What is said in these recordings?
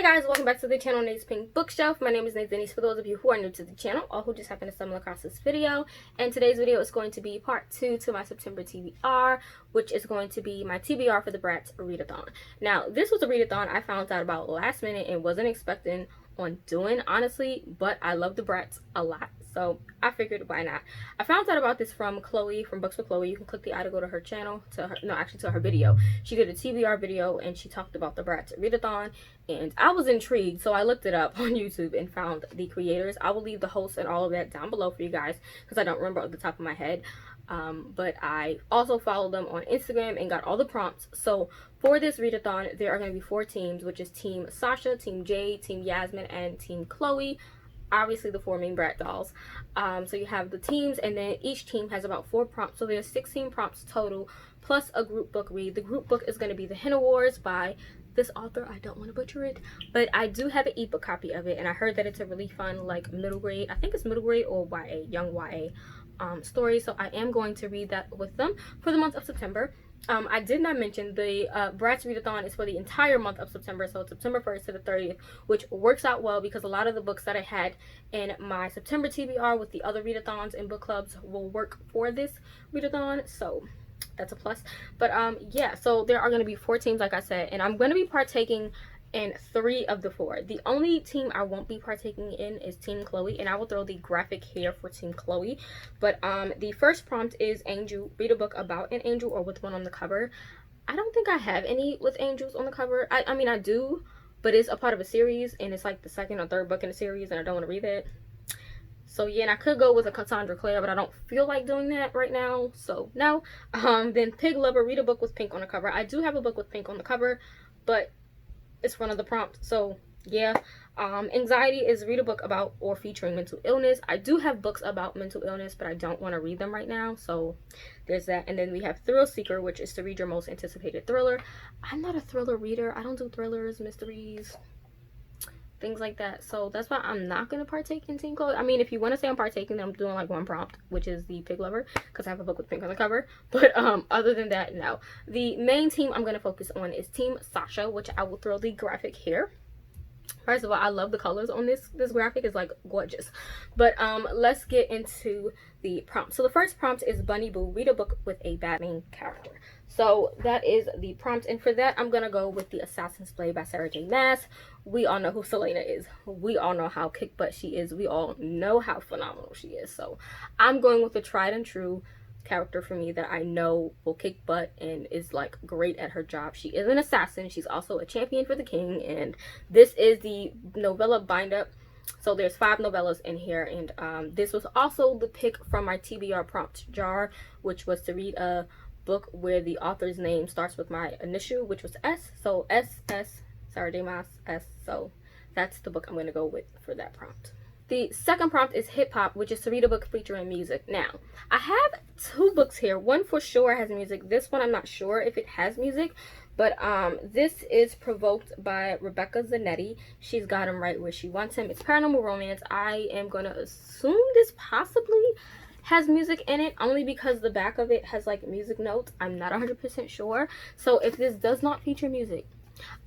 Hey guys, welcome back to the channel Nate's Pink Bookshelf. My name is Nate Denise for those of you who are new to the channel or who just happen to stumble across this video. And today's video is going to be part 2 to my September TBR, which is going to be my TBR for the Bratz Readathon. Now, this was a readathon I found out about last minute and wasn't expecting on doing, honestly, but I love the Bratz a lot, so I figured why not. I found out about this from Chloe from Books with Chloe. You can click the eye to go to her channel, to her video. She did a TBR video and she talked about the Bratz Readathon, and I was intrigued, so I looked it up on YouTube and found the creators. I will leave the hosts and all of that down below for you guys because I don't remember off the top of my head. But I also followed them on Instagram and got all the prompts. So for this readathon, there are going to be 4 teams, which is Team Sasha, Team Jade, Team Yasmin, and Team Chloe. Obviously the 4 main Brat dolls. So you have the teams, and then each team has about 4 prompts. So there's 16 prompts total, plus a group book read. The group book is going to be The Henna Wars by this author. I don't want to butcher it, but I do have an ebook copy of it, and I heard that it's a really fun, like, middle grade, I think it's middle grade or YA, young YA story. So I am going to read that with them for the month of September. I did not mention the Bratz Readathon is for the entire month of September, so it's September 1st to the 30th, which works out well because a lot of the books that I had in my September TBR with the other readathons and book clubs will work for this readathon, so that's a plus. But yeah, so there are going to be 4 teams, like I said, and I'm going to be partaking in 3 of the 4. The only team I won't be partaking in is Team Chloe, and I will throw the graphic here for Team Chloe. But the first prompt is Angel. Read a book about an angel or with one on the cover. I don't think I have any with angels on the cover. I mean, I do, but it's a part of a series, and it's like the 2nd or 3rd book in the series, and I don't want to read it. So yeah, and I could go with a Cassandra Clare, but I don't feel like doing that right now, so no. Then Pig Lover, read a book with pink on the cover. I do have a book with pink on the cover, but it's one of the prompts, so yeah. Anxiety is read a book about or featuring mental illness. I do have books about mental illness, but I don't want to read them right now, so there's that. And then we have Thrill Seeker, which is to read your most anticipated thriller. I'm not a thriller reader. I don't do thrillers, mysteries, things like that, so that's why I'm not going to partake in Team Chloe. I mean, if you want to say I'm partaking, then I'm doing like 1 prompt, which is the Pig Lover, because I have a book with pink on the cover. But other than that, no. The main team I'm going to focus on is Team Sasha, which I will throw the graphic here. First of all, I love the colors on this graphic. Is like gorgeous. But let's get into the prompt. So the first prompt is Bunny Boo, read a book with a bad main character. So that is the prompt, and for that I'm gonna go with The Assassin's Blade by Sarah J. Maas. We all know who Selena is. We all know how kick butt she is. We all know how phenomenal she is. So I'm going with the tried and true character for me that I know will kick butt and is like great at her job. She is an assassin. She's also a champion for the king, and this is the novella bind up. So there's 5 novellas in here, and this was also the pick from my TBR prompt jar, which was to read a book where the author's name starts with my initial, which was S. So S, Sarah J. Maas, S. So that's the book I'm going to go with for that prompt. The second prompt is Hip Hop, which is to read a book featuring music. Now, I have 2 books here. One for sure has music. This one I'm not sure if it has music, but this is Provoked by Rebecca Zanetti. She's got him right where she wants him. It's paranormal romance. I am going to assume this possibly has music in it, only because the back of it has like music notes. I'm not 100% sure. So if this does not feature music,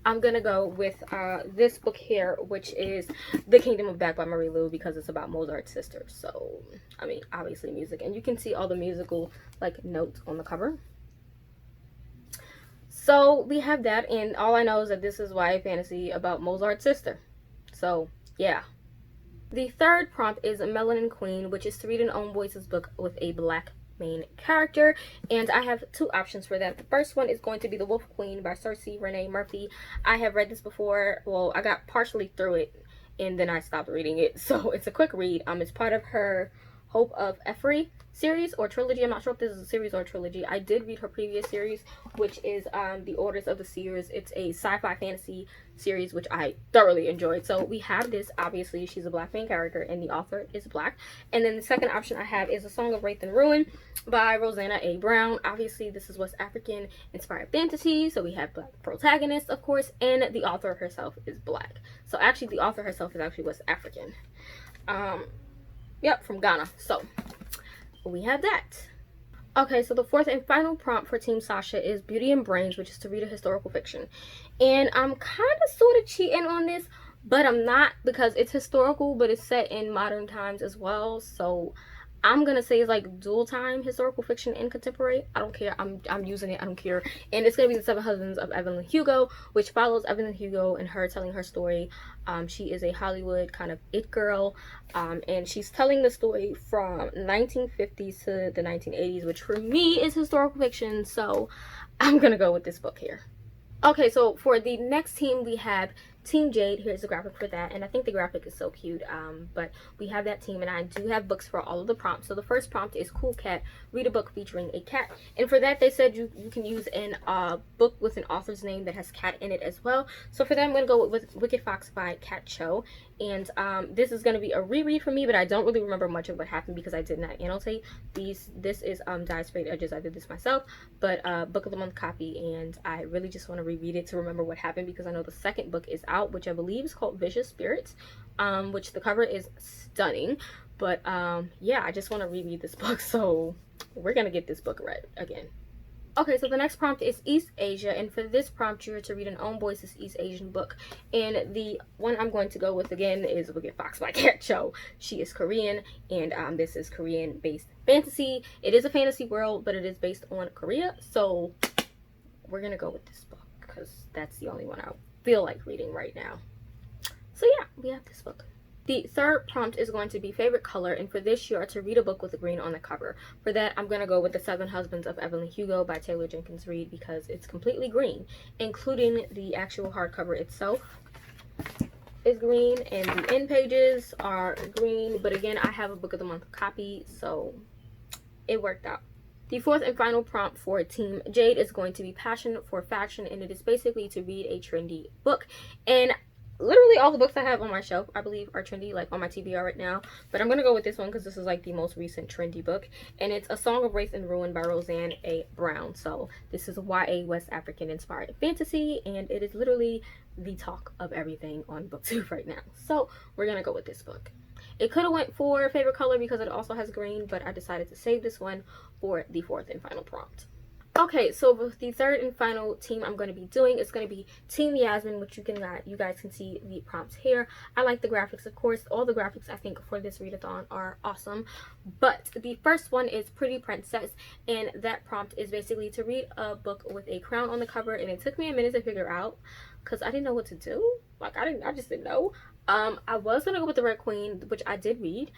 I'm gonna go with this book here, which is The Kingdom of Back by Marie Lu, because it's about Mozart's sister. So I mean, obviously music, and you can see all the musical like notes on the cover. So we have that, and all I know is that this is YA fantasy about Mozart's sister. So yeah. The third prompt is Melanin Queen, which is to read an Own Voices book with a black main character, and I have 2 options for that. The first one is going to be The Wolf Queen by Cerece Renee Murphy. I have read this before. Well, I got partially through it and then I stopped reading it, so it's a quick read. It's part of her Hope of Efri series or trilogy. I'm not sure if this is a series or a trilogy. I did read her previous series, which is The Orders of the Seers. It's a sci-fi fantasy series, which I thoroughly enjoyed. So we have this. Obviously, she's a black main character, and the author is black. And then the second option I have is A Song of Wraith and Ruin by Rosanna A. Brown. Obviously, this is West African inspired fantasy, so we have black protagonists, of course, and the author herself is black. So actually, the author herself is actually West African. Yep, from Ghana. So we have that. Okay, so the fourth and final prompt for Team Sasha is Beauty and Brains, which is to read a historical fiction. And I'm kind of sort of cheating on this, but I'm not, because it's historical, but it's set in modern times as well. So I'm gonna say it's like dual time historical fiction and contemporary. I don't care. I'm using it. I don't care. And it's gonna be The Seven Husbands of Evelyn Hugo, which follows Evelyn Hugo and her telling her story. She is a Hollywood kind of it girl, and she's telling the story from 1950s to the 1980s, which for me is historical fiction. So I'm gonna go with this book here. Okay, so for the next team, we have Team Jade. Here's the graphic for that, and I think the graphic is so cute. But we have that team, and I do have books for all of the prompts. So the first prompt is Cool Cat, read a book featuring a cat. And for that, they said you can use a book with an author's name that has cat in it as well. So for that, I'm going to go with Wicked Fox by Kat Cho. And this is going to be a reread for me, but I don't really remember much of what happened because I did not annotate these. This is Dyed Sprayed Edges. I did this myself, but book of the month copy, and I really just want to reread it to remember what happened, because I know the second book is out, which I believe is called Vicious Spirits, which the cover is stunning. But yeah, I just want to reread this book, so we're gonna get this book read again. Okay, so the next prompt is East Asia, and for this prompt you're to read an Own Voices East Asian book. And the one I'm going to go with again is Wicked Fox by Kat Cho. She is Korean, and this is Korean based fantasy. It is a fantasy world, but it is based on Korea, so we're gonna go with this book because that's the only one I feel like reading right now. So yeah, we have this book. The third prompt is going to be favorite color, and for this you are to read a book with a green on the cover. For that, I'm going to go with The Seven Husbands of Evelyn Hugo by Taylor Jenkins Reid, because it's completely green, including the actual hardcover itself is green, and the end pages are green. But again, I have a book of the month copy, so it worked out. The fourth and final prompt for Team Jade is going to be Passion for Faction, and it is basically to read a trendy book. And literally all the books I have on my shelf, I believe, are trendy, like on my TBR right now. But I'm going to go with this one because this is like the most recent trendy book. And it's A Song of Wraith and Ruin by Roseanne A. Brown. So this is a YA West African inspired fantasy, and it is literally the talk of everything on BookTube right now. So we're going to go with this book. It could have went for favorite color because it also has green, but I decided to save this one for the fourth and final prompt. Okay, so with the third and final team I'm going to be doing, it's going to be Team Yasmin, which you guys can see the prompts here. I like the graphics, of course. All the graphics I think for this readathon are awesome. But the first one is Pretty Princess, and that prompt is basically to read a book with a crown on the cover, and it took me a minute to figure out because I didn't know what to do. Like I just didn't know. I was going to go with the Red Queen, which I did read,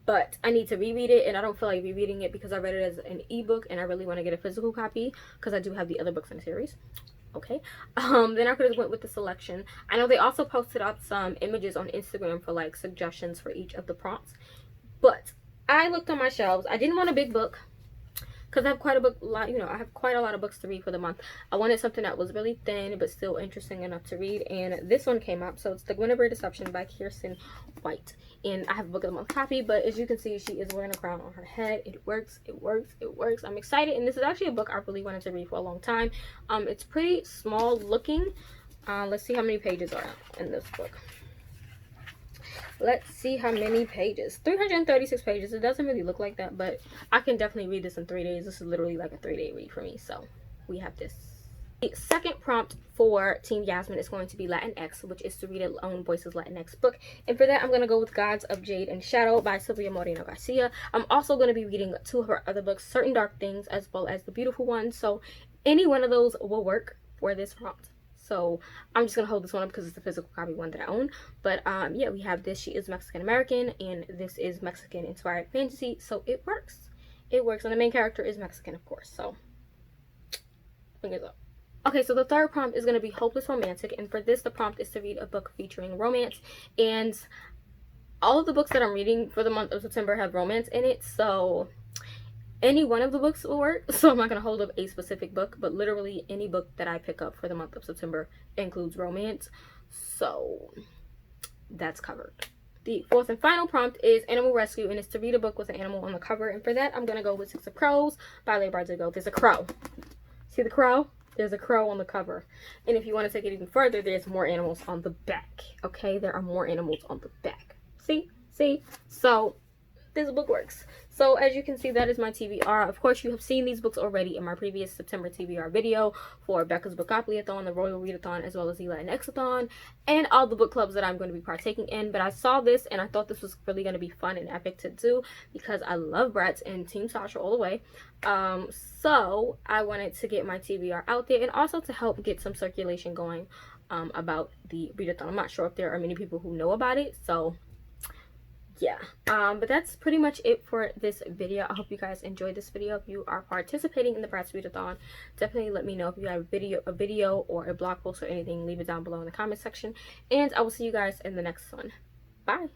but I need to reread it, and I don't feel like rereading it because I read it as an ebook, and I really want to get a physical copy because I do have the other books in the series. Okay. Then I could have went with the Selection. I know they also posted up some images on Instagram for like suggestions for each of the prompts, but I looked on my shelves. I didn't want a big book because I have quite a lot of books to read for the month. I wanted something that was really thin but still interesting enough to read, and this one came up. So it's The Guinevere Deception by Kiersten White, and I have a book of the month copy. But as you can see, she is wearing a crown on her head. It works, it works, it works. I'm excited, and this is actually a book I really wanted to read for a long time. It's pretty small looking. Let's see how many pages are in this book. Let's see how many pages. 336 pages. It doesn't really look like that, but I can definitely read this in 3 days. This is literally like a 3-day read for me. So we have this. The second prompt for Team Yasmin is going to be Latinx, which is to read a Own Voices Latinx book. And for that, I'm going to go with Gods of Jade and Shadow by Silvia Moreno-Garcia. I'm also going to be reading 2 of her other books, Certain Dark Things as well as The Beautiful One. So any one of those will work for this prompt. So I'm just going to hold this one up because it's the physical copy one that I own. But yeah, we have this. She is Mexican-American, and this is Mexican-inspired fantasy. So it works. It works. And the main character is Mexican, of course. So fingers up. Okay, so the third prompt is going to be Hopeless Romantic. And for this, the prompt is to read a book featuring romance. And all of the books that I'm reading for the month of September have romance in it. So any one of the books will work. So I'm not going to hold up a specific book, but literally any book that I pick up for the month of September includes romance. So that's covered. The fourth and final prompt is Animal Rescue, and it's to read a book with an animal on the cover. And for that, I'm going to go with 6 of Crows by Leigh Bardugo. There's a crow. See the crow? There's a crow on the cover. And if you want to take it even further, there's more animals on the back. Okay? There are more animals on the back. See? See? So this book works. So as you can see, that is my TBR. Of course, you have seen these books already in my previous September TBR video for Becca's Bookopoly-a-thon, the Royal Readathon, as well as the Latinx-a-thon, and all the book clubs that I'm going to be partaking in. But I saw this and I thought this was really going to be fun and epic to do because I love Bratz and Team Sasha all the way. So I wanted to get my TBR out there and also to help get some circulation going about the readathon. I'm not sure if there are many people who know about it, so yeah. But that's pretty much it for this video. I hope you guys enjoyed this video. If you are participating in the Bratz Readathon, definitely let me know. If you have a video or a blog post or anything, leave it down below in the comment section, and I will see you guys in the next one. Bye.